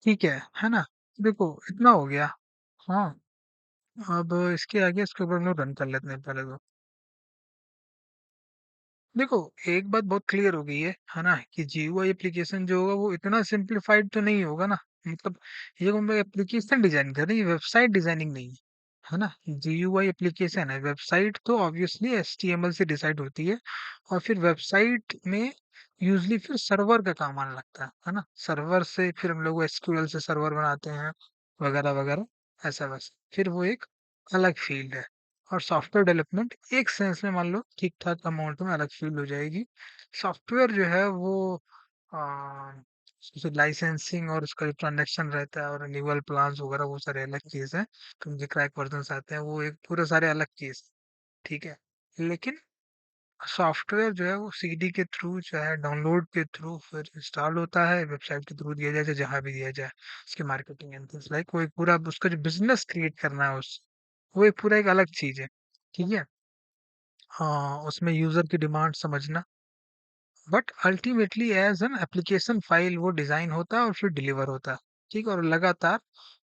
ठीक है ना? देखो इतना हो गया। हाँ, अब इसके आगे इसके ऊपर हम लोग रन कर लेते हैं पहले तो। देखो, एक बात बहुत क्लियर हो गई है ना? कि जीयूआई एप्लीकेशन जो होगा वो इतना सिंप्लीफाइड तो नहीं होगा ना। मतलब ये हम लोग एप्लीकेशन डिजाइन कर रहे हैं, वेबसाइट डिजाइनिंग नहीं है ना? जीयूआई एप्लीकेशन है, वेबसाइट तो ऑब्वियसली एचटीएमएल से डिसाइड होती है। और फिर वेबसाइट में यूजली फिर सर्वर का काम आने लगता है ना? सर्वर से फिर हम लोग एसक्यूएल से सर्वर बनाते हैं वगैरह वगैरह, ऐसा वैसा, फिर वो एक अलग फील्ड है। और सॉफ्टवेयर डेवलपमेंट एक सेंस में मान लो ठीक ठाक अमाउंट में अलग फील्ड हो जाएगी। सॉफ्टवेयर जो है वो लाइसेंसिंग और उसका जो ट्रांजेक्शन रहता है और रिन्यूअल प्लान्स वगैरह वो सारे अलग चीज है। तो उनके क्रैक वर्जन आते हैं, वो एक पूरे सारे अलग चीज, ठीक है। लेकिन सॉफ्टवेयर जो है वो सीडी के थ्रू चाहे डाउनलोड के थ्रू फिर इंस्टॉल होता है, वेबसाइट के थ्रू दिया जाए चाहे जहाँ भी दिया जाए, उसकी मार्केटिंग एंड थिंग्स लाइक वो एक पूरा उसका जो बिजनेस क्रिएट करना है उस, वो एक पूरा एक अलग चीज है, ठीक है। हाँ, उसमें यूजर की डिमांड समझना, but ultimately as an application file वो डिजाइन होता है और फिर डिलीवर होता है, ठीक है। और लगातार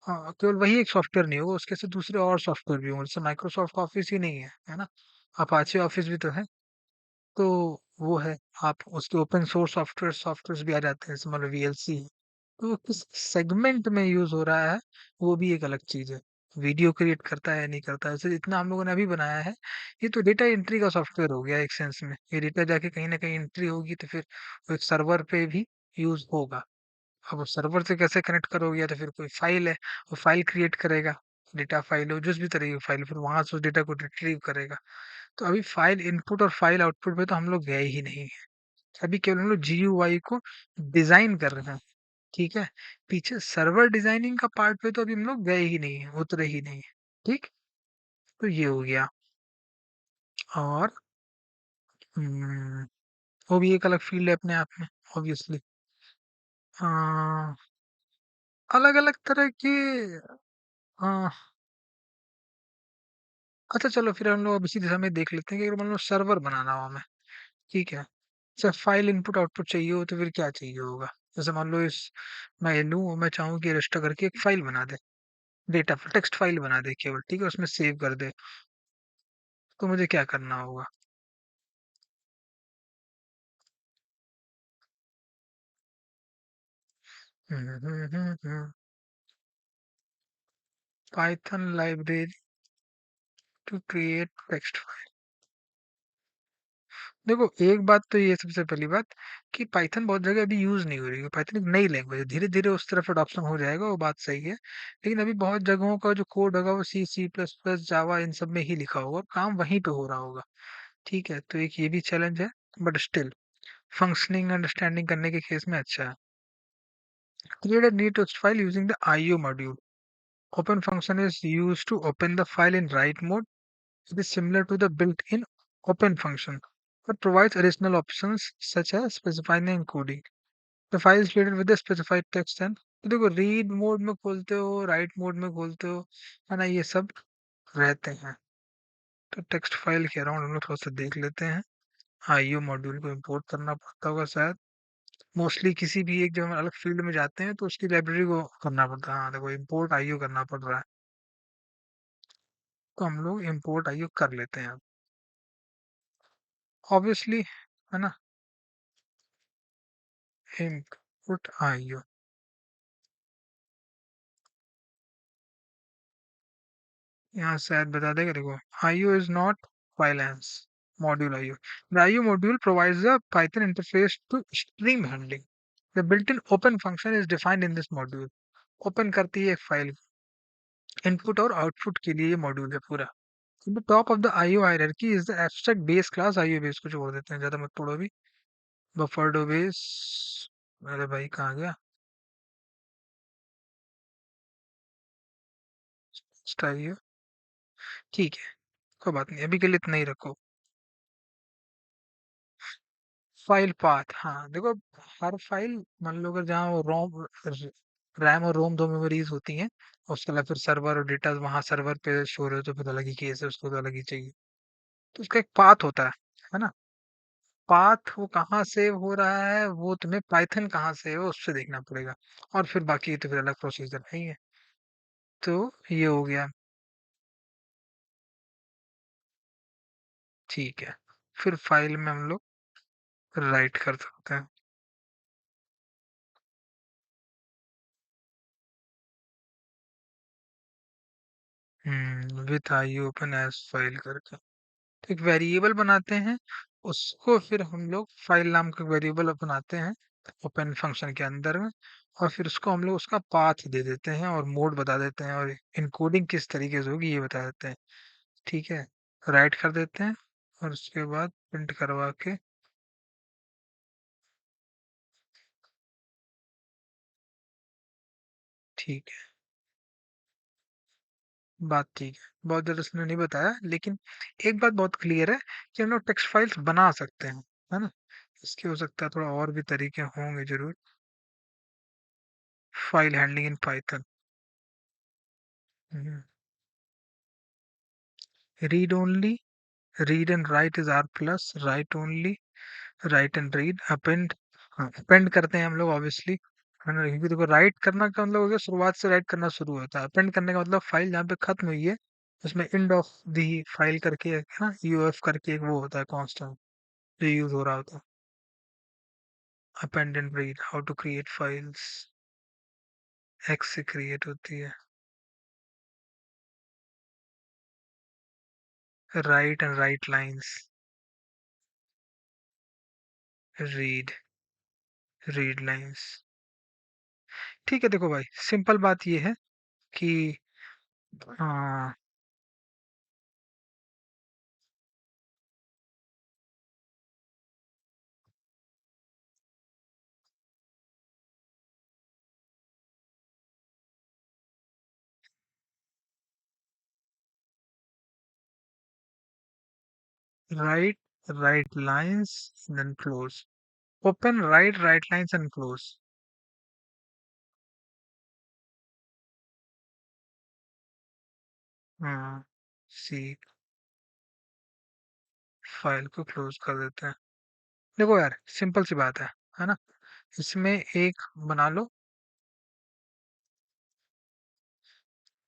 केवल वही एक सॉफ्टवेयर नहीं होगा, उसके से दूसरे और सॉफ्टवेयर भी होंगे, जैसे माइक्रोसॉफ्ट ऑफिस ही नहीं है ना? अपाचे ऑफिस भी तो है। तो वो है, आप उसके ओपन सोर्स सॉफ्टवेयर भी आ जाते हैं, जैसे मान लो वीएलसी है। तो वो किस सेगमेंट में यूज हो रहा है, वो भी एक अलग चीज है। वीडियो क्रिएट करता है नहीं करता है, जैसे जितना हम लोगों ने अभी बनाया है, ये तो डेटा एंट्री का सॉफ्टवेयर हो गया एक सेंस में। ये डेटा जाके कहीं ना कहीं एंट्री होगी तो फिर वो एक सर्वर पे भी यूज होगा। अब सर्वर से कैसे कनेक्ट करोगे, या तो फिर कोई फाइल है, वो फाइल क्रिएट करेगा, डेटा फाइल हो जिस भी तरह की फाइल, फिर वहां से उस डेटा को रिट्रीव करेगा। तो अभी फाइल इनपुट और फाइल आउटपुट पे तो हम लोग गए ही नहीं है। अभी केवल हम लोग जीयूआई को डिजाइन कर रहे हैं, ठीक है। पीछे सर्वर डिजाइनिंग का पार्ट पे तो अभी हम लोग गए ही नहीं है, उतरे ही नहीं है, ठीक। तो ये हो गया। और हम्म, वो भी एक अलग फील्ड है अपने आप में, ऑब्वियसली। अलग अलग तरह के। आ, अच्छा चलो फिर हम लोग अब इसी दिशा में देख लेते हैं कि अगर मान लो सर्वर बनाना हो हमें, ठीक है। अच्छा, फाइल इनपुट आउटपुट चाहिए हो तो फिर क्या चाहिए होगा? जैसे मान लो इस, मैं लूँ, मैं चाहूँ कि रजिस्टर करके एक फाइल बना दे, डेटा टेक्स्ट फाइल बना दे केवल, ठीक है, उसमें सेव कर दे। तो मुझे क्या करना होगा? Python library to create text file. देखो एक बात तो ये, सबसे पहली बात कि पाइथन बहुत जगह अभी यूज नहीं हो रही है। पाइथन एक नई लैंग्वेज है, धीरे धीरे उस तरफ अडॉप्शन हो जाएगा, वो बात सही है। लेकिन अभी बहुत जगहों का जो कोड होगा वो सी प्लस प्लस जावा इन सब में ही लिखा होगा, काम वहीं पे हो रहा होगा, ठीक है। तो एक ये भी चैलेंज है, बट स्टिल फंक्शनिंग अंडरस्टैंडिंग करने के केस में अच्छा है। Create a new text file using the IO module. Open function is used to open the file in write mode. It is similar to the built-in open function, but provides additional options such as specifying and encoding. The file is created with the specified text and, तो देखो read mode में खोलते हो, right mode में खोलते हो, है ना, ये सब रहते हैं। तो टेक्स्ट फाइल के अराउंड हम लोग थोड़ा सा देख लेते हैं। आईओ मॉड्यूल को इंपोर्ट करना पड़ता होगा शायद, मोस्टली किसी भी एक जब हम अलग फील्ड में जाते हैं तो उसकी लाइब्रेरी को करना पड़ता है। हाँ देखो, इंपोर्ट आईओ करना पड़ रहा है, तो हम लोग इंपोर्ट आईओ कर लेते हैं ऑब्वियसली, है ना। इंपोर्ट आईओ, यहाँ शायद बता देगा, देखो आईओ इज नॉट फाइलेंस module IO. The IO module provides a Python interface to stream handling. The built-in open function is defined in this module. Open करती है एक फाइल, इनपुट और आउटपुट के लिए ये मॉड्यूल है पूरा। The top of the IO hierarchy is the abstract base class IO base, को छोड़ देते हैं, ज्यादा मत पढ़ो अभी। बफर बेस, अरे भाई कहाँ गया? IO, ठीक है, कोई बात नहीं, अभी के लिए इतना ही रखो। फाइल पाथ, हाँ देखो, हर फाइल मान लो अगर जहाँ वो रोम, रैम और रोम दो मेमोरीज होती हैं, उसके अलावा फिर सर्वर और डेटा वहाँ सर्वर पे शो रहे हो तो फिर अलग ही केस है, उसको तो अलग ही चाहिए। तो उसका एक पाथ होता है ना। पाथ वो कहाँ सेव हो रहा है, वो तुम्हें पाइथन कहाँ से है उससे देखना पड़ेगा। और फिर बाकी तो फिर अलग प्रोसीजर है ही है। तो ये हो गया। ठीक है, फिर फाइल में हम लोग राइट कर सकते हैं। With I open as file करके तो एक वेरिएबल बनाते हैं। उसको फिर हम लोग फाइल नाम का वेरिएबल बनाते हैं ओपन फंक्शन के अंदर में। और फिर उसको हम लोग उसका पाथ दे देते हैं और मोड बता देते हैं और इनकोडिंग किस तरीके से होगी ये बता देते हैं। ठीक है, राइट कर देते हैं और उसके बाद प्रिंट करवा के। ठीक है, बात ठीक है, बहुत ज़्यादा उसने नहीं बताया, लेकिन एक बात बहुत क्लियर है कि हम लोग टेक्स्ट फाइल्स बना सकते हैं, है ना। इसके हो सकता है थोड़ा और भी तरीके होंगे जरूर। File handling in Python. Read only, read and write is r plus, write only, write and read, append. हाँ, अपेंड करते हैं हम लोग ऑब्वियसली, है ना, क्योंकि देखो राइट करना का मतलब हो गया शुरुआत से राइट करना शुरू होता है। अपेंड करने का मतलब फाइल जहाँ पे खत्म हुई है उसमें एंड ऑफ दी फाइल करके है ना, यूएफ करके एक वो होता है कांस्टेंट जो यूज हो रहा होता है। Append and read, how to create files, x से क्रिएट होती है। Write and write lines, read, read lines. ठीक है, देखो भाई सिंपल बात ये है कि write, write lines then close, open write write lines and close. हाँ, सी, फाइल को क्लोज कर देते हैं। देखो यार सिंपल सी बात है ना। इसमें एक बना लो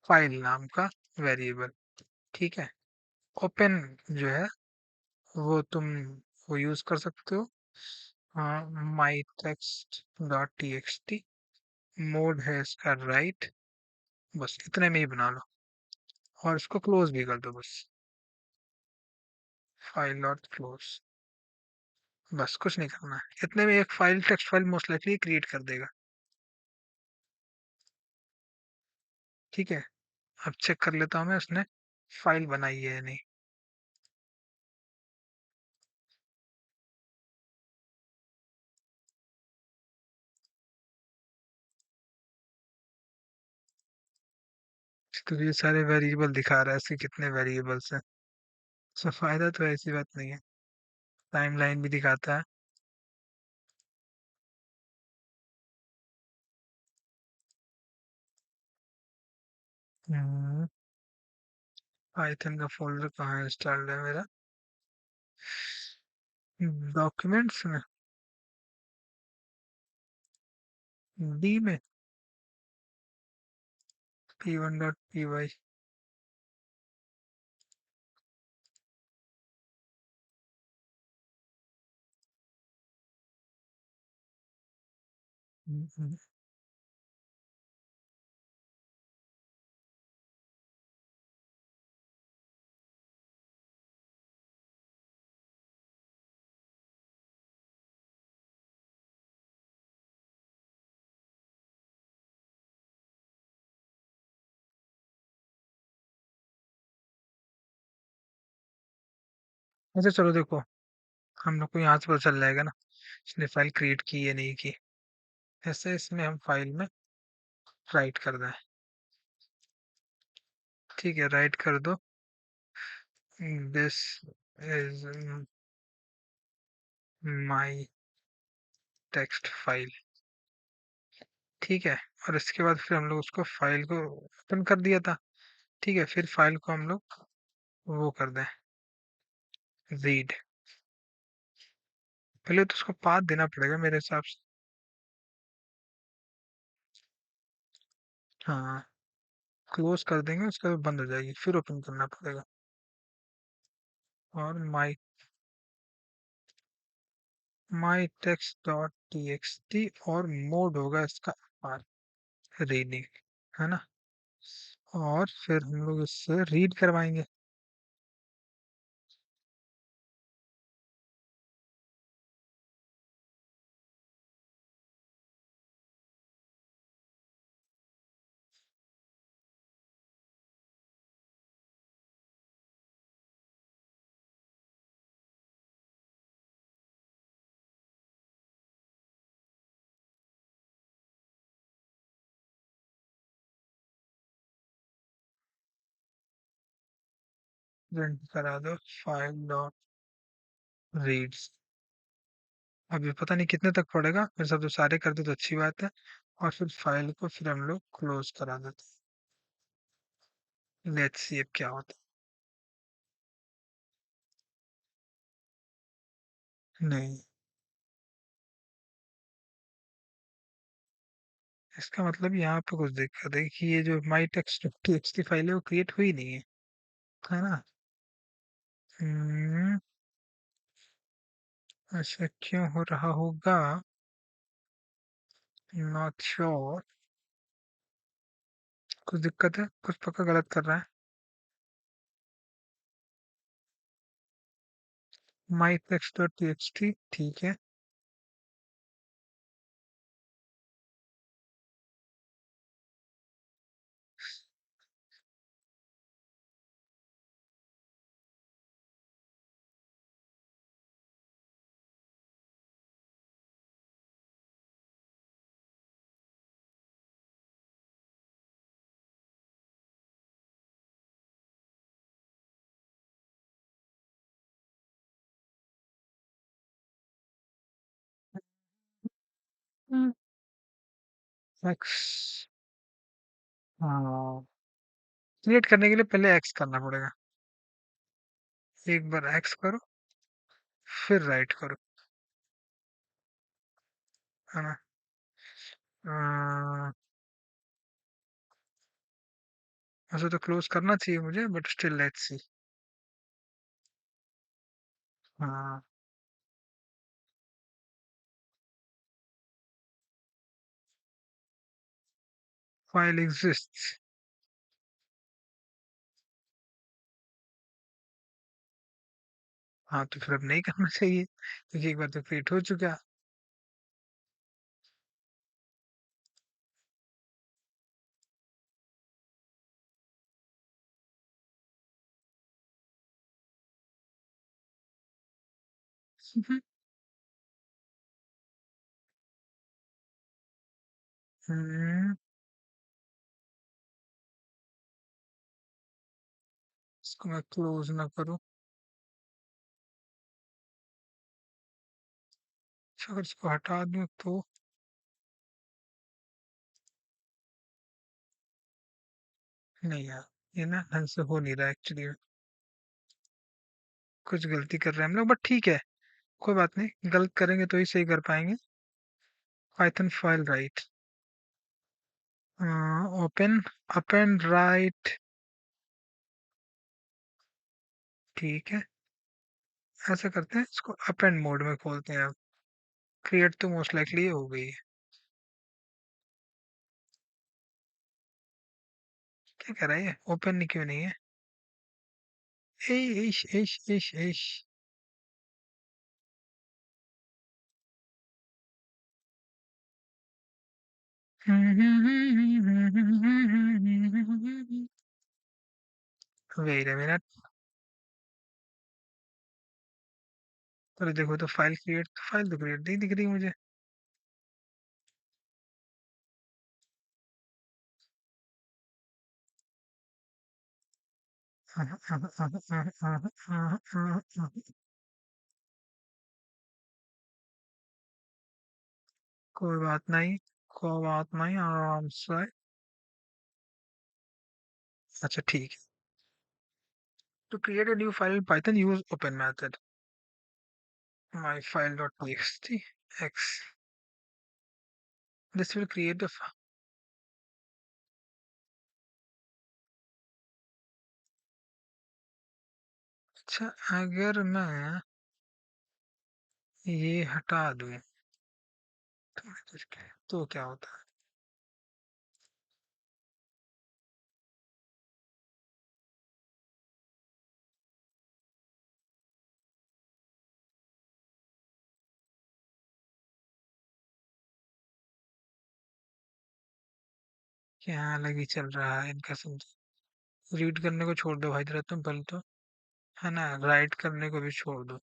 फाइल नाम का वेरिएबल। ठीक है, ओपन जो है वो तुम वो यूज कर सकते हो, माई text dot T x T, mode है इसका राइट। बस इतने में ही बना लो और इसको क्लोज भी कर दो बस, फाइल डॉट क्लोज। बस कुछ नहीं करना है, इतने में एक file text file most likely create कर देगा। ठीक है, अब चेक कर लेता हूँ मैं उसने फाइल बनाई है या नहीं। तो ये सारे वेरिएबल दिखा रहा है, इसके कितने वेरिएबल्स हैं। उसका फायदा तो ऐसी बात नहीं है, टाइमलाइन भी दिखाता है। पाइथन का फोल्डर कहाँ इंस्टॉल्ड है मेरा, डॉक्यूमेंट्स में, डी में, p1 डॉट पी वाई। अच्छा चलो देखो, हम लोग को यहाँ से पता चल जाएगा ना इसने फाइल क्रिएट की या नहीं की। ऐसे इसमें हम फाइल में राइट कर दें। ठीक है, राइट कर दो, this is my text file. ठीक है, और इसके बाद फिर हम लोग उसको फाइल को ओपन कर दिया था। ठीक है, फिर फाइल को हम लोग वो कर दें, रीड। पहले तो उसको पाथ देना पड़ेगा मेरे हिसाब से। हाँ, क्लोज कर देंगे उसके बाद बंद हो जाएगी, फिर ओपन करना पड़ेगा। और माई टेक्स्ट डॉट टी और मोड होगा इसका रीडिंग, है ना। और फिर हम लोग इससे रीड करवाएंगे। 20 करा दो, फाइल डॉट रीड्स। अभी पता नहीं कितने तक पड़ेगा, मेरे साथ तो सारे कर दे तो अच्छी बात है। और फिर फाइल को फिर हम लोग क्लोज करा देते हैं। लेट्स सी अब क्या होता है। नहीं, इसका मतलब यहाँ पे कुछ दिक्कत है कि ये जो माई टेक्स्ट टीएक्सटी फाइल है वो क्रिएट हुई नहीं है ना। हम्म, ऐसा क्यों हो रहा होगा, नॉट श्योर। कुछ दिक्कत है, कुछ पक्का गलत कर रहा है। माई टेक्स्ट डॉट टीएक्सटी ठीक है। एक्स, हाँ, क्रिएट करने के लिए पहले एक्स करना पड़ेगा। एक बार एक्स करो, फिर राइट करो, है ना। अ, वैसे तो क्लोज करना चाहिए मुझे, बट स्टिल लेट्स सी। हाँ, फाइल एग्जिस्ट्स। हाँ, तो फिर अब नहीं करना चाहिए क्योंकि एक बार तो क्रिएट हो चुका। हम्म, इसको मैं क्लोज ना करूँ। अच्छा, अगर इसको हटा दूँ तो नहीं यार, ये ना ढंग से हो नहीं रहा एक्चुअली। कुछ गलती कर रहे हैं हम लोग, बट ठीक है, कोई बात नहीं, गलत करेंगे तो ही सही कर पाएंगे। Python file write, open, up and right, ठीक है। ऐसा करते हैं, इसको अप एंड मोड में खोलते हैं अब। क्रिएट तो मोस्ट लाइकली हो गई है। क्या कर रहा है ये, ओपन क्यों नहीं है। ए, इश इश इश इश। वेट अ मिनट, अरे देखो तो फाइल क्रिएट, फाइल तो क्रिएट नहीं दिख रही मुझे। कोई बात नहीं, कोई बात नहीं, आराम से। अच्छा ठीक है, तो create a new file in Python use open method. my file.txt x. This will create a अच्छा, अगर मैं ये हटा दूं थोड़ी देर के लिए, तो क्या होता है? क्या अलग ही चल रहा है इनका समझ। रीड करने को छोड़ दो भाई, जरा तुम पहले तो, है ना, राइट करने को भी छोड़ दो।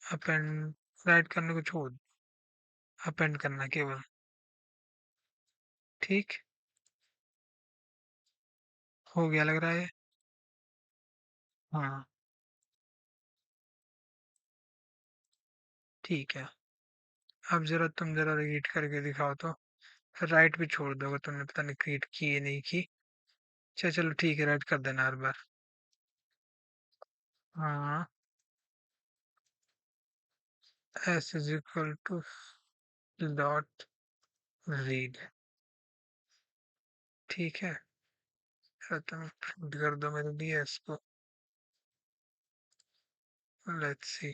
अपेंड, राइट करने को छोड़ दो, अपेंड करना केवल। ठीक, हो गया लग रहा है। हाँ, ठीक है। अब जरा तुम जरा रीड करके दिखाओ तो। राइट भी छोड़ दो अगर तुमने पता नहीं रीड की है नहीं की। अच्छा चलो ठीक है, राइट कर देना हर बार। हाँ, S is equal to dot read. ठीक है, जरा तुम प्रिंट कर दो मेरे लिए इसको। Let's see.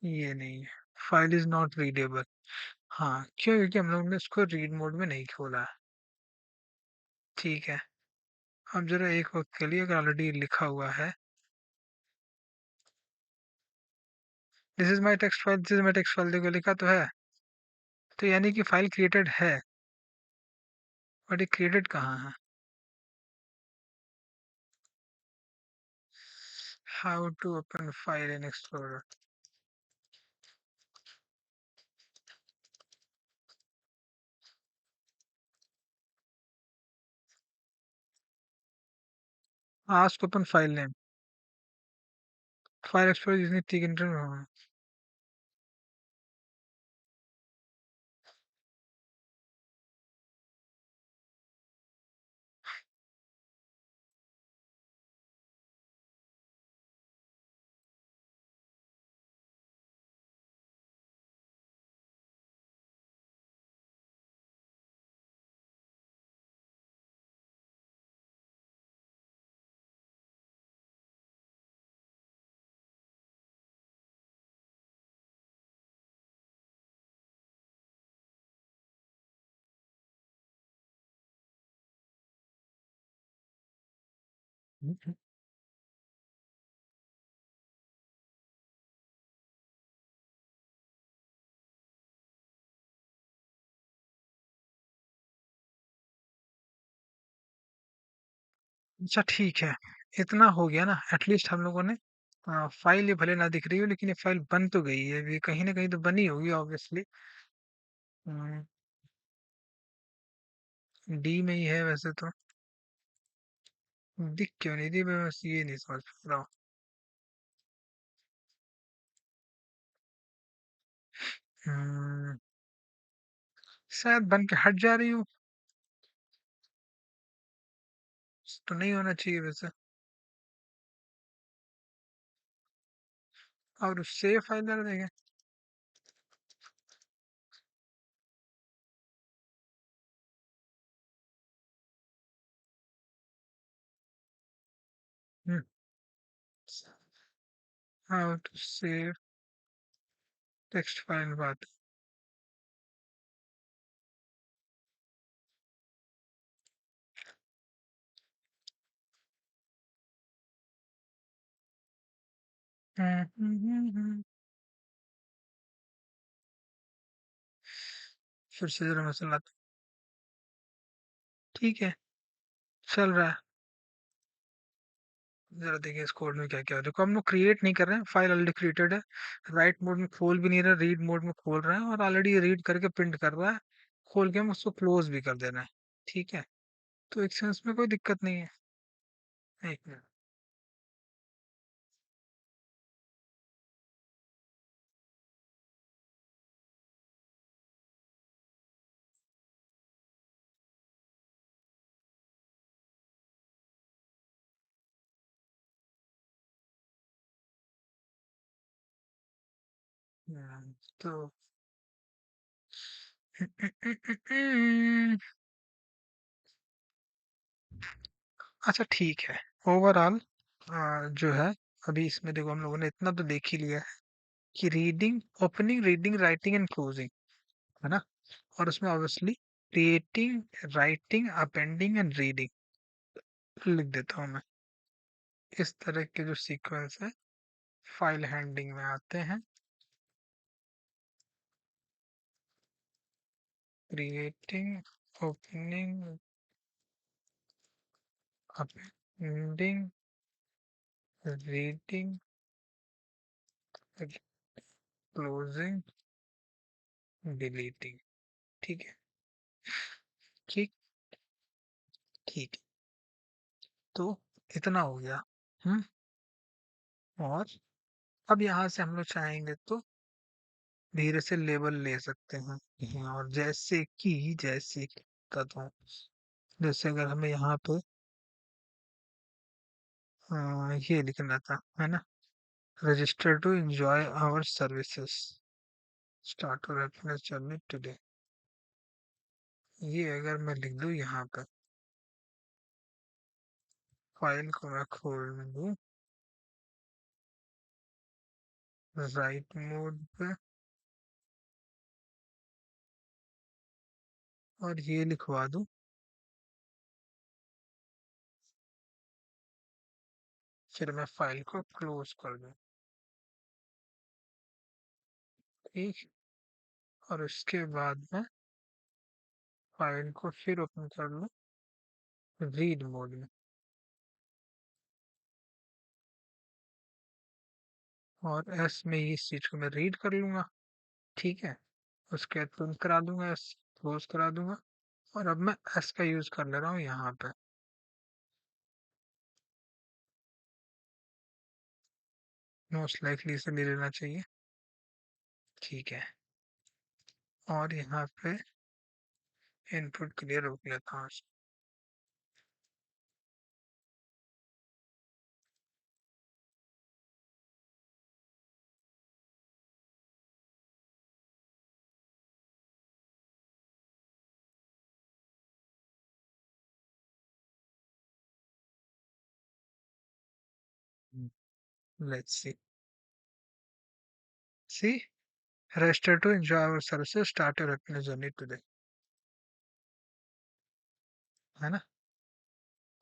ये नहीं है, फाइल इज नॉट रीडेबल। हाँ, क्यों? क्योंकि हम लोग ने इसको रीड मोड में नहीं खोला है। ठीक है, अब जरा एक वक्त के लिए, अगर ऑलरेडी लिखा हुआ है this is my text file, this is my text file, देखो लिखा तो है। तो यानी कि फाइल क्रिएटेड है, बट ये क्रिएटेड कहाँ है? How to open file in explorer. Ask open file name, file explorer using tick internal. अच्छा ठीक है, इतना हो गया ना एटलीस्ट हम लोगों ने। फाइल ये भले ना दिख रही हो, लेकिन ये फाइल बन तो गई है, ये कहीं ना कहीं तो बनी होगी ऑब्वियसली। डी में ही है वैसे तो। दिख क्यों नहीं रही, मैं बस ये नहीं समझ पा रहा हूँ। हम्म, शायद बन के हट जा रही हूँ, तो नहीं होना चाहिए वैसे। और सेव फाइल कर देंगे। How to save text file बात। फिर से जरा मसला। ठीक है, चल रहा है। जरा देखिए इस कोड में क्या क्या है। देखो हम लोग क्रिएट नहीं कर रहे हैं, फाइल ऑलरेडी क्रिएटेड है। राइट मोड में खोल भी नहीं रहा, रीड मोड में खोल रहे हैं, और ऑलरेडी रीड करके प्रिंट कर रहा है। खोल के हम उसको क्लोज भी कर देना है। ठीक है, तो एक सेंस में कोई दिक्कत नहीं है। एक मिनट। तो अच्छा ठीक है। ओवरऑल जो है, अभी इसमें देखो हम लोगों ने इतना तो देख ही लिया है कि reading, opening, reading, writing and closing, है ना? और उसमें obviously creating, writing, appending and reading लिख देता हूँ मैं। इस तरह के जो सीक्वेंस है फाइल हैंडलिंग में आते हैं। Creating, opening, appending, reading, closing, deleting. ठीक है। ठीक। ठीक। तो इतना हो गया। हम्म। और अब यहाँ से हम लोग चाहेंगे तो धीरे से लेबल ले सकते हैं। और जैसे कि बताता हूँ, जैसे अगर हमें यहाँ पे ये लिखना था, है ना? Register to enjoy our services, start our happiness journey today. ये अगर मैं लिख दूँ यहाँ पे, फाइल को मैं खोल दूँ राइट मोड पे, और ये लिखवा दूँ, फिर मैं फाइल को क्लोज कर दूँ। ठीक। और उसके बाद में फाइल को फिर ओपन कर लूँ रीड मोड में, और एस में इस चीज को मैं रीड कर लूंगा। ठीक है। उसके बाद प्रिंट करा दूंगा, एस क्लोज करा दूंगा। और अब मैं एस का यूज कर ले रहा हूँ यहाँ पे। मोस्ट लाइकली इसे ले लेना चाहिए। ठीक है। और यहाँ पे इनपुट क्लियर रोक लेता हूँ। Let's see register to enjoy our services, start your happiness journey today, है ना?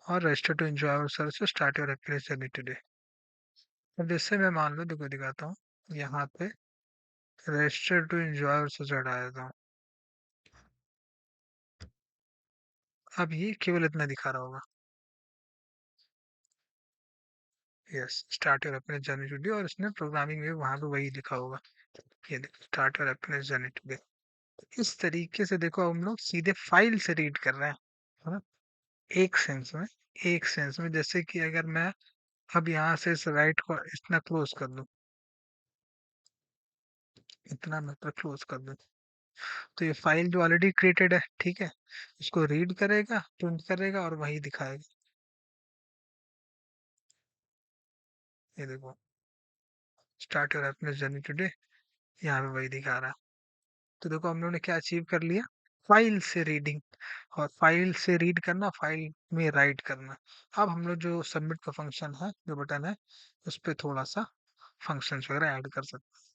और register to enjoy our services, start your happiness journey today। अब जैसे मैं मान लो, देखो दिखाता हूँ यहाँ पे register to enjoy our services हटा देता हूँ। अब ये केवल इतना दिखा रहा होगा, yes, start your happiness journey today, और इसने प्रोग्रामिंग में वहां पे वही लिखा होगा। ये देखो, start your happiness journey today. इस तरीके से देखो हम लोग सीधे फाइल से रीड कर रहे हैं, है ना? एक सेंस में, एक सेंस में जैसे कि अगर मैं अब यहाँ से इस राइट को इतना क्लोज कर दूं, इतना मतलब क्लोज कर दूं, तो ये फाइल जो ऑलरेडी क्रिएटेड है, ठीक है, इसको रीड करेगा, प्रिंट करेगा और वही दिखाएगा। ये देखो, start your happiness journey today, यहाँ पे वही दिखा रहा है। तो देखो हम लोगों ने क्या अचीव कर लिया, फाइल से रीडिंग, और फाइल से रीड करना, फाइल में राइट करना। अब हम लोग जो सबमिट का फंक्शन है, जो बटन है, उस पर थोड़ा सा फंक्शंस वगैरह ऐड कर सकते हैं।